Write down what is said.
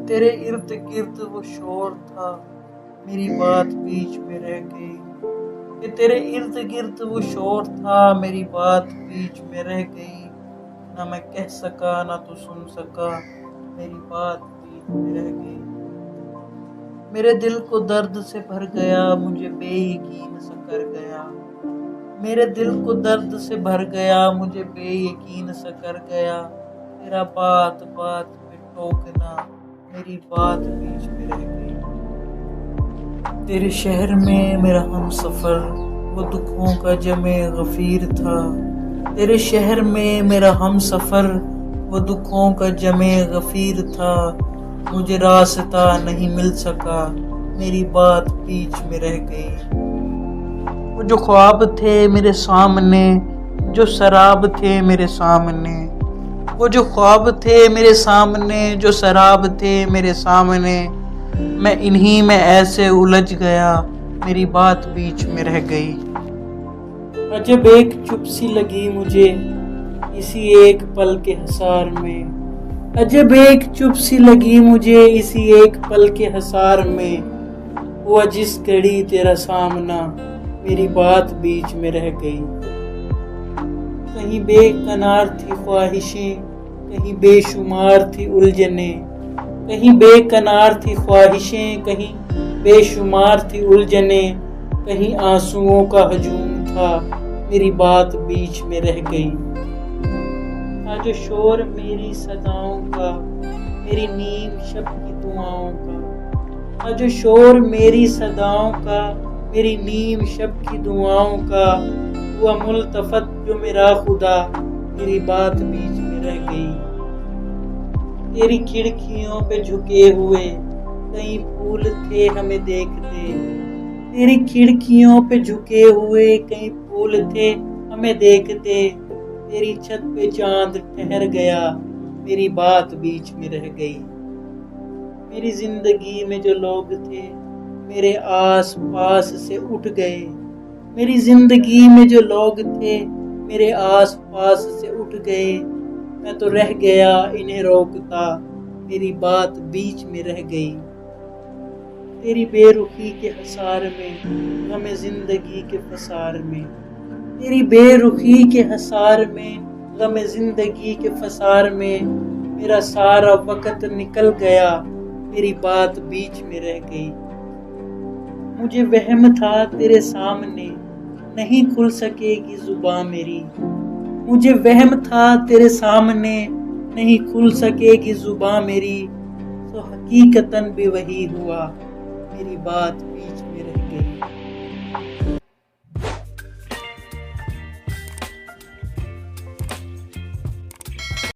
تیرے ارد گرد وہ شور تھا، میری بات بیچ میں رہ گئی، کہ تیرے ارد گرد وہ شور تھا، میری بات بیچ میں رہ گئی، نہ میں کہہ سکا نہ تو سن سکا، میری بات بیچ میں رہ گئی۔ میرے دل کو درد سے بھر گیا، مجھے بے یقین سا کر گیا، میرے دل کو درد سے بھر گیا، مجھے بے یقین سا کر گیا، تیرا بات بات پہ ٹوکنا، میری بات بیچ میں رہ گئی۔ تیرے شہر میں میرا ہم سفر وہ دکھوں کا جمع غفیر تھا، تیرے شہر میں میرا ہم سفر وہ دکھوں کا جمع غفیر تھا، مجھے راستہ نہیں مل سکا، میری بات بیچ میں رہ گئی۔ وہ جو خواب تھے میرے سامنے، جو سراب تھے میرے سامنے، وہ جو خواب تھے میرے سامنے، جو سراب تھے میرے سامنے، میں انہی میں ایسے الجھ گیا، میری بات بیچ میں رہ گئی۔ عجب ایک چپ سی لگی مجھے اسی ایک پل کے حصار میں، عجب ایک چپ سی لگی مجھے اسی ایک پل کے حصار میں، ہوا جس گھڑی تیرا سامنا، میری بات بیچ میں رہ گئی۔ کہیں بے کنار تھی خواہشیں، کہیں بے شمار تھی الجھنیں، کہیں بے کنار تھی خواہشیں، کہیں بے شمار تھی الجھنیں، کہیں آنسوؤں کا ہجوم تھا، میری بات بیچ میں رہ گئی۔ تھا جو شور میری صداؤں کا، میری نیم شب کی دعاؤں کا، تھا جو شور میری صداؤں کا، میری نیم شب کی دعاؤں کا، ہوا ملتفت جو میرا خدا، میری بات بیچ میں رہ گئی۔ تیری کھڑکیوں پہ جھکے ہوئے کئی پھول تھے ہمیں دیکھتے، تیری کھڑکیوں پہ جھکے ہوئے کئی پھول تھے ہمیں دیکھتے، تیری چھت پہ چاند ٹھہر گیا، میری بات بیچ میں رہ گئی۔ میری زندگی میں جو لوگ تھے میرے آس پاس سے اٹھ گئے، میری زندگی میں جو لوگ تھے میرے آس پاس سے اٹھ گئے، میں تو رہ گیا انہیں روکتا، میری بات بیچ میں رہ گئی۔ تیری بے رخی کے حصار میں، غم زندگی کے فسار میں، تیری بے رخی کے حصار میں، غم زندگی کے فسار میں، میرا سارا وقت نکل گیا، میری بات بیچ میں رہ گئی۔ مجھے وہم تھا تیرے سامنے نہیں کھل سکے گی زباں میری، مجھے وہم تھا تیرے سامنے نہیں کھل سکے گی زباں میری، تو حقیقتاً بھی وہی ہوا، میری بات بیچ